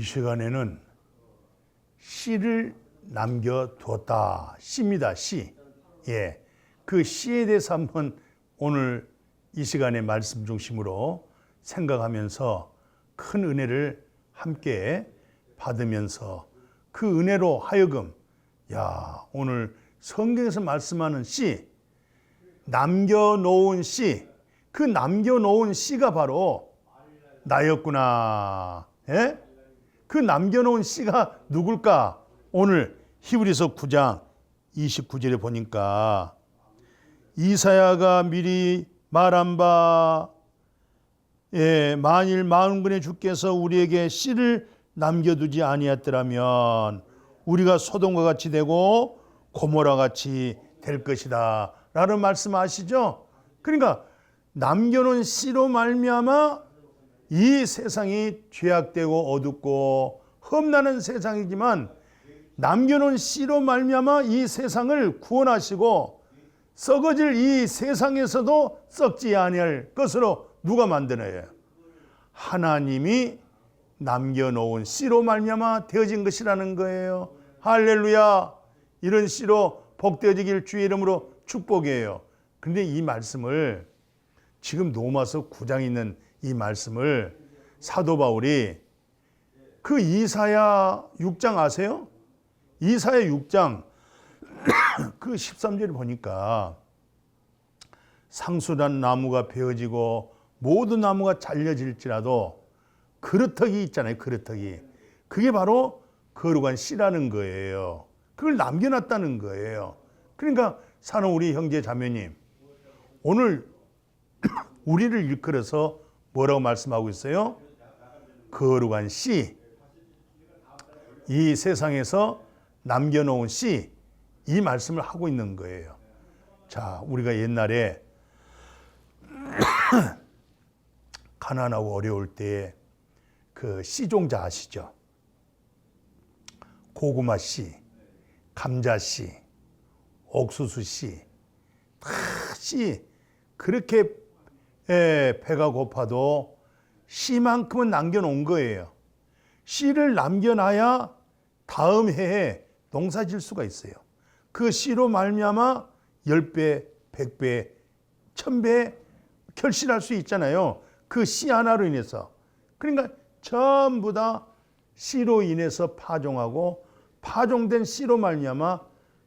이 시간에는 씨를 남겨두었다. 씨입니다. 씨. 예. 그 씨에 대해서 한번 오늘 이 시간의 말씀 중심으로 생각하면서 큰 은혜를 함께 받으면서 그 은혜로 하여금 오늘 성경에서 말씀하는 씨, 남겨놓은 씨, 그 남겨놓은 씨가 바로 나였구나. 예? 그 남겨놓은 씨가 누굴까? 오늘 히브리서 9장 29절에 보니까 이사야가 미리 말한 바 만일 만군의 주께서 우리에게 씨를 남겨두지 아니했더라면 우리가 소돔과 같이 되고 고모라 같이 될 것이다 라는 말씀 아시죠? 그러니까 남겨놓은 씨로 말미암아 이 세상이 죄악되고 어둡고 험난한 세상이지만 남겨놓은 씨로 말미암아 이 세상을 구원하시고 썩어질 이 세상에서도 썩지 아니할 것으로 누가 만드나요? 하나님이 남겨놓은 씨로 말미암아 되어진 것이라는 거예요. 할렐루야. 이런 씨로 복되어지길 주의 이름으로 축복해요. 그런데 이 말씀을 지금 로마서 9장에 있는 이 말씀을 사도 바울이 그 이사야 6장 아세요? 이사야 6장 그 13절을 보니까 상수란 나무가 베어지고 모든 나무가 잘려질지라도 그루터기 있잖아요. 그루터기. 그게 바로 거룩한 씨라는 거예요. 그걸 남겨놨다는 거예요. 그러니까 사는 우리 형제 자매님, 오늘 우리를 일컬어서 뭐라고 말씀하고 있어요? 거룩한 씨. 이 세상에서 남겨놓은 씨. 이 말씀을 하고 있는 거예요. 자, 우리가 옛날에 가난하고 어려울 때 그 씨종자 아시죠? 고구마 씨, 감자 씨, 옥수수 씨, 다 씨. 그렇게 배가 고파도 씨만큼은 남겨놓은 거예요. 씨를 남겨놔야 다음 해에 농사 질 수가 있어요. 그 씨로 말미암아 10배, 100배, 1000배 결실할 수 있잖아요. 그 씨 하나로 인해서. 그러니까 전부 다 씨로 인해서 파종하고 파종된 씨로 말미암아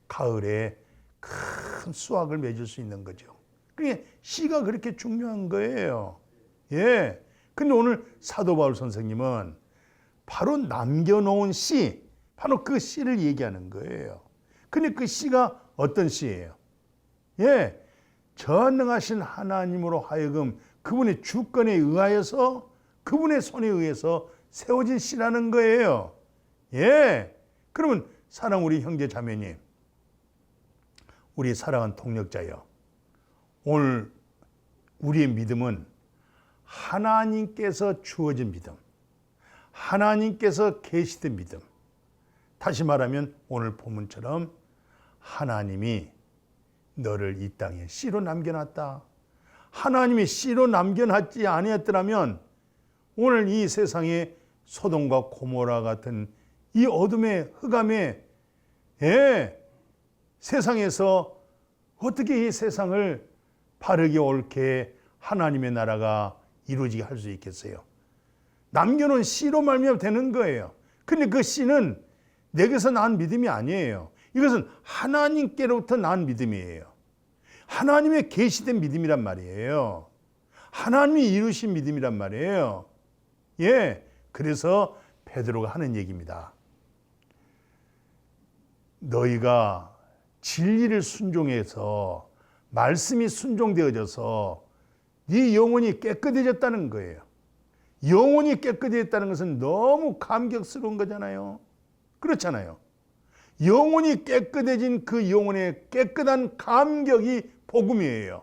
가을에 큰 수확을 맺을 수 있는 거죠. 그러니까 씨가 그렇게 중요한 거예요. 예. 근데 오늘 사도 바울 선생님은 바로 남겨놓은 씨, 바로 그 씨를 얘기하는 거예요. 근데 그 씨가 어떤 씨예요? 예. 전능하신 하나님으로 하여금 그분의 주권에 의하여서 그분의 손에 의해서 세워진 씨라는 거예요. 예. 그러면 사랑 우리 형제 자매님, 우리 사랑하는 동력자여, 오늘 우리의 믿음은 하나님께서 주어진 믿음, 하나님께서 계시된 믿음. 다시 말하면 오늘 본문처럼 하나님이 너를 이 땅에 씨로 남겨놨다. 하나님이 씨로 남겨놨지 아니었더라면 오늘 이 세상에 소돔과 고모라 같은 이 어둠의 흑암의 세상에서 어떻게 이 세상을 바르게 옳게 하나님의 나라가 이루어지게 할 수 있겠어요? 남겨놓은 씨로 말미암아 되는 거예요. 근데 그 씨는 내게서 난 믿음이 아니에요. 이것은 하나님께로부터 난 믿음이에요. 하나님의 계시된 믿음이란 말이에요. 하나님이 이루신 믿음이란 말이에요. 예, 그래서 베드로가 하는 얘기입니다. 너희가 진리를 순종해서 말씀이 순종되어져서 네 영혼이 깨끗해졌다는 거예요. 영혼이 깨끗해졌다는 것은 너무 감격스러운 거잖아요. 그렇잖아요. 영혼이 깨끗해진 그 영혼의 깨끗한 감격이 복음이에요.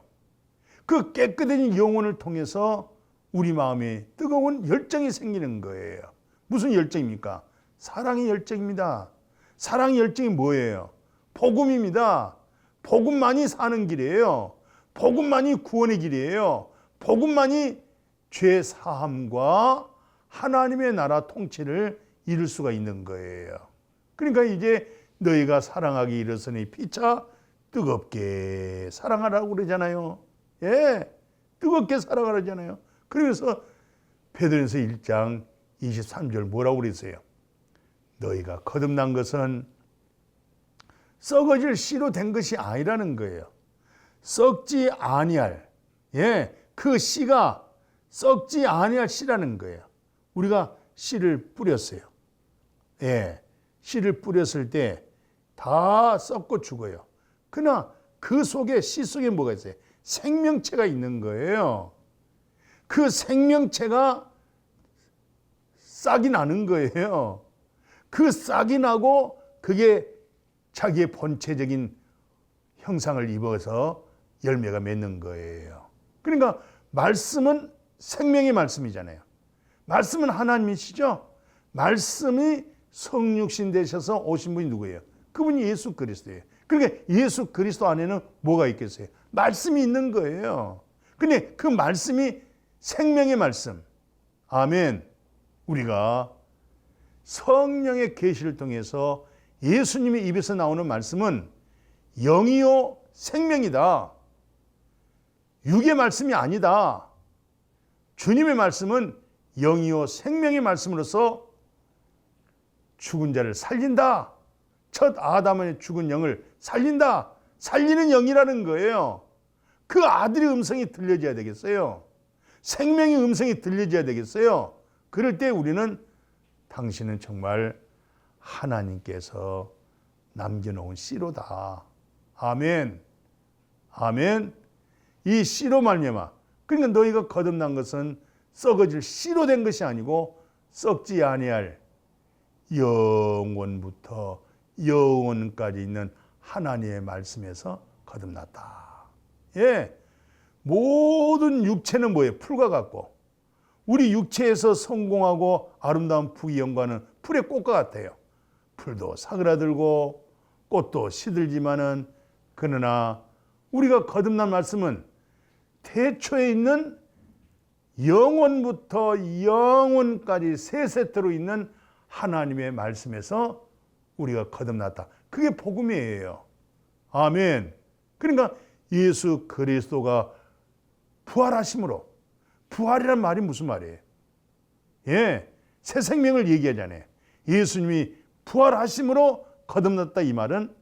그 깨끗해진 영혼을 통해서 우리 마음에 뜨거운 열정이 생기는 거예요. 무슨 열정입니까? 사랑의 열정입니다. 사랑의 열정이 뭐예요? 복음입니다. 복음만이 사는 길이에요. 복음만이 구원의 길이에요. 복음만이 죄 사함과 하나님의 나라 통치를 이룰 수가 있는 거예요. 그러니까 이제 너희가 사랑하기 이르으니 피차 뜨겁게 사랑하라고 그러잖아요. 예, 뜨겁게 사랑하라잖아요. 그러면서 베드로전서 1장 23절 뭐라고 그랬어요? 너희가 거듭난 것은 썩어질 씨로 된 것이 아니라는 거예요. 썩지 아니할, 그 씨가 썩지 아니할 씨라는 거예요. 우리가 씨를 뿌렸어요. 씨를 뿌렸을 때 다 썩고 죽어요. 그러나 그 속에, 씨 속에 뭐가 있어요? 생명체가 있는 거예요. 그 생명체가 싹이 나는 거예요. 그 싹이 나고 그게 자기의 본체적인 형상을 입어서 열매가 맺는 거예요. 그러니까 말씀은 생명의 말씀이잖아요. 말씀은 하나님이시죠. 말씀이 성육신 되셔서 오신 분이 누구예요? 그분이 예수 그리스도예요. 그러니까 예수 그리스도 안에는 뭐가 있겠어요? 말씀이 있는 거예요. 근데 그 말씀이 생명의 말씀. 아멘. 우리가 성령의 계시를 통해서 예수님의 입에서 나오는 말씀은 영이요 생명이다. 육의 말씀이 아니다. 주님의 말씀은 영이요 생명의 말씀으로서 죽은 자를 살린다. 첫 아담의 죽은 영을 살린다. 살리는 영이라는 거예요. 그 아들의 음성이 들려져야 되겠어요. 생명의 음성이 들려져야 되겠어요. 그럴 때 우리는 당신은 정말 하나님께서 남겨놓은 씨로다. 아멘. 아멘. 이 씨로 말미암아, 그러니까 너희가 거듭난 것은 썩어질 씨로 된 것이 아니고 썩지 아니할 영원부터 영원까지 있는 하나님의 말씀에서 거듭났다. 모든 육체는 뭐예요? 풀과 같고, 우리 육체에서 성공하고 아름다운 부귀영과는 풀의 꽃과 같아요. 풀도 사그라들고 꽃도 시들지만은, 그러나 우리가 거듭난 말씀은 태초에 있는 영원부터 영원까지 세 세트로 있는 하나님의 말씀에서 우리가 거듭났다. 그게 복음이에요. 아멘. 그러니까 예수 그리스도가 부활하심으로, 부활이란 말이 무슨 말이에요? 새 생명을 얘기하잖아요. 예수님이 부활하심으로 거듭났다, 이 말은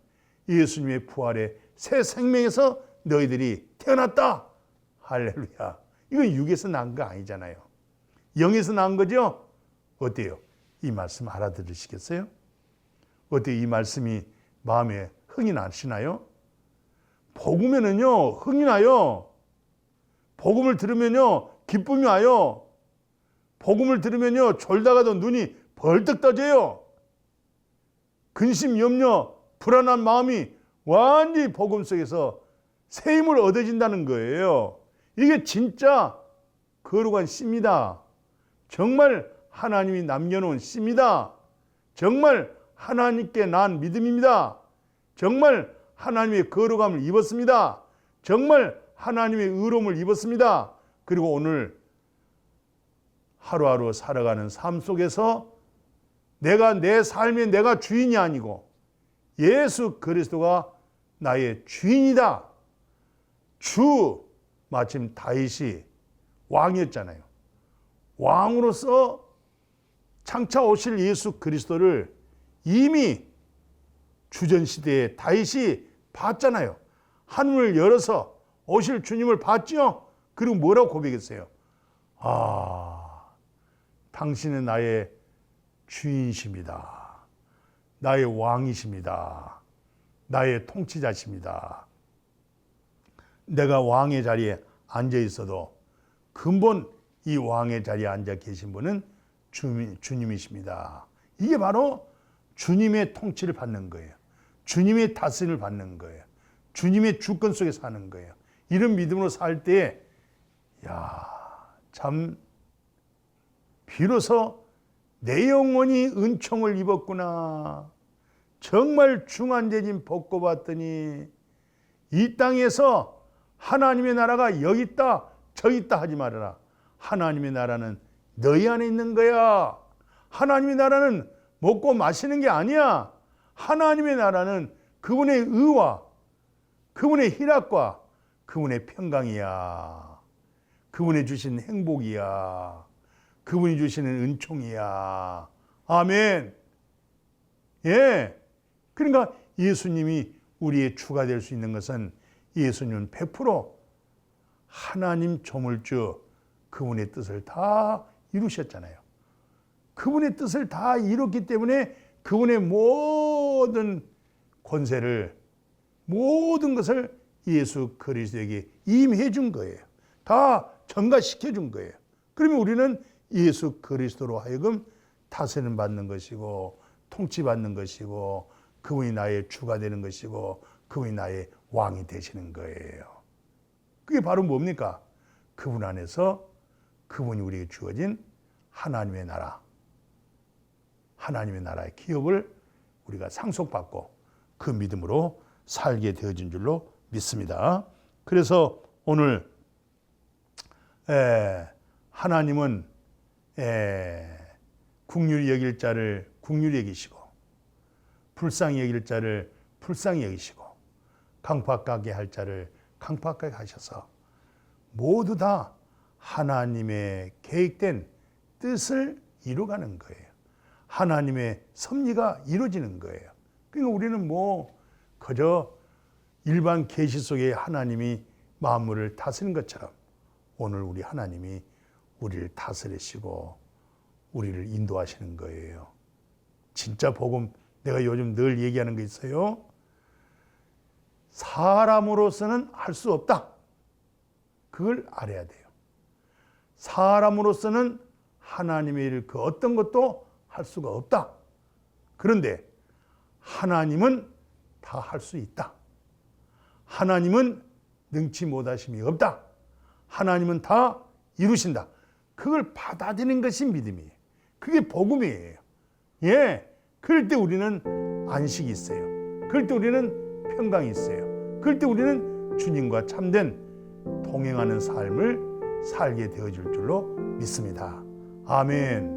예수님의 부활의 새 생명에서 너희들이 태어났다. 할렐루야. 이건 육에서 난 거 아니잖아요. 영에서 난 거죠? 어때요? 이 말씀 알아들으시겠어요? 어때요? 이 말씀이 마음에 흥이 나시나요? 복음에는요, 흥이 나요. 복음을 들으면요, 기쁨이 와요. 복음을 들으면요, 졸다가도 눈이 벌떡 떠져요. 근심, 염려, 불안한 마음이 완전히 복음 속에서 새 힘을 얻어진다는 거예요. 이게 진짜 거룩한 씨입니다. 정말 하나님이 남겨놓은 씨입니다. 정말 하나님께 난 믿음입니다. 정말 하나님의 거룩함을 입었습니다. 정말 하나님의 의로움을 입었습니다. 그리고 오늘 하루하루 살아가는 삶 속에서 내가 내 삶의 내가 주인이 아니고 예수 그리스도가 나의 주인이다. 마침 다윗이 왕이었잖아요. 왕으로서 장차 오실 예수 그리스도를 이미 주전시대에 다윗이 봤잖아요. 하늘을 열어서 오실 주님을 봤죠. 그리고 뭐라고 고백했어요? 당신은 나의 주인이십니다. 나의 왕이십니다. 나의 통치자십니다. 내가 왕의 자리에 앉아 있어도 근본 이 왕의 자리에 앉아 계신 분은 주님이십니다. 이게 바로 주님의 통치를 받는 거예요. 주님의 다스림을 받는 거예요. 주님의 주권 속에 사는 거예요. 이런 믿음으로 살 때, 참 비로소 내 영혼이 은총을 입었구나. 정말 중한죄진 벗고 봤더니 이 땅에서 하나님의 나라가 여기 있다 저기 있다 하지 말아라. 하나님의 나라는 너희 안에 있는 거야. 하나님의 나라는 먹고 마시는 게 아니야. 하나님의 나라는 그분의 의와 그분의 희락과 그분의 평강이야. 그분이 주신 행복이야. 그분이 주시는 은총이야. 아멘. 예. 그러니까 예수님이 우리의 주가 될 수 있는 것은 예수님은 100% 하나님 조물주 그분의 뜻을 다 이루셨잖아요. 그분의 뜻을 다 이뤘기 때문에 그분의 모든 권세를, 모든 것을 예수 그리스도에게 임해 준 거예요. 다 전가시켜 준 거예요. 그러면 우리는 예수 그리스도로 하여금 다스림 받는 것이고 통치받는 것이고 그분이 나의 주가 되는 것이고 그분이 나의 왕이 되시는 거예요. 그게 바로 뭡니까? 그분 안에서 그분이 우리에게 주어진 하나님의 나라, 하나님의 나라의 기업을 우리가 상속받고 그 믿음으로 살게 되어진 줄로 믿습니다. 그래서 오늘 하나님은 긍휼히 여길 자를 긍휼히 여기시고 불쌍히 여길 자를 불쌍히 여기시고 강팍하게 할 자를 강팍하게 하셔서 모두 다 하나님의 계획된 뜻을 이루어가는 거예요. 하나님의 섭리가 이루어지는 거예요. 그러니까 우리는 그저 일반 계시 속에 하나님이 만물을 다스리는 것처럼 오늘 우리 하나님이 우리를 다스리시고 우리를 인도하시는 거예요. 진짜 복음, 내가 요즘 늘 얘기하는 게 있어요. 사람으로서는 할 수 없다. 그걸 알아야 돼요. 사람으로서는 하나님의 일을 그 어떤 것도 할 수가 없다. 그런데 하나님은 다 할 수 있다. 하나님은 능치 못하심이 없다. 하나님은 다 이루신다. 그걸 받아들이는 것이 믿음이에요. 그게 복음이에요. 예, 그럴 때 우리는 안식이 있어요. 그럴 때 우리는 평강이 있어요. 그럴 때 우리는 주님과 참된 동행하는 삶을 살게 되어질 줄로 믿습니다. 아멘.